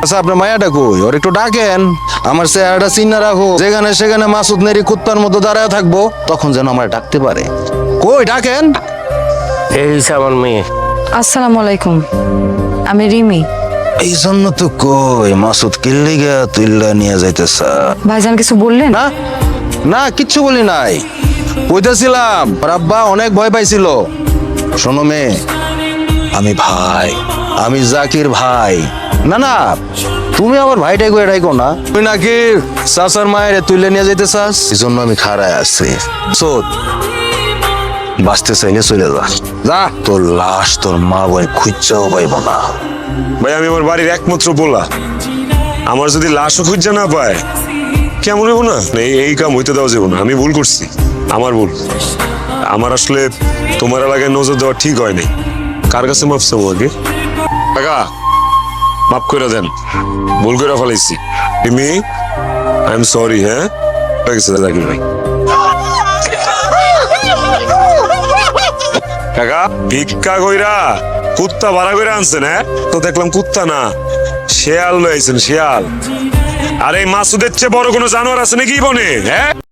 আচ্ছা আপনার মায়াটা কই? ওর একটু ডাকেন, আমার চেহারাটা চিন্না রাখো, যেখানে সেখানে মাসুদ নেরি কুত্তার মতো দাঁড়ায় থাকবো, তখন যেন আমার ডাকতে পারে। কই ডাকেন? এই হইছে আমার মেয়ে। আসসালামু আলাইকুম, আমি রিমি। এই জন্য তো কই মাসুদ কিল্লিগা তুইল্লা নিয়ে যাইতেছা। ভাইজান কিছু বললেন? না না, কিচ্ছু বলি নাই, কইতেছিলাম ওর আব্বা অনেক ভয় পাইছিল। শোনো মেয়ে, আমি ভাই, আমি জাকির ভাই। না না, তুমি আমার ভাইটাই কই ডাইকো না। তুই নাকি চাচার মায়ের তুইলে নিয়ে যাইতে চাস, এই জন্য আমি খাড়ায় আছি। সোদ বাঁচতে চাইলে চলে যা, যা, তোর লাশ তোর মা বোন খুঁজছেও পাইব না। ভাই আমি আমার বাড়ির একমাত্র পোলা, আমার যদি লাশও খুঁজে না পায় কেমন হবো না? এই কাম হইতে দেওয়া যাবো না, আমি ভুল করছি, আমার ভুল। আমার আসলে তোমার এলাকায় নজর দেওয়া ঠিক হয় নাই। কার কাছে মাপ চাবো আগে? কাকা মাফ করে দেন, ভুল করে ফেলাইছি। Rimi I am sorry. হ্যাঁ হয়ে গেছে জাকির ভাই। কাকা ভিক্ষা কইরা কুত্তা ভাড়া করে আনছেন? হ্যাঁ তো দেখলাম কুত্তা না, শেয়াল লইছেন, শেয়াল। আর এই মাসুদের চেয়ে বড় কোনো জানোয়ার আছে নাকি বনে? হ্যাঁ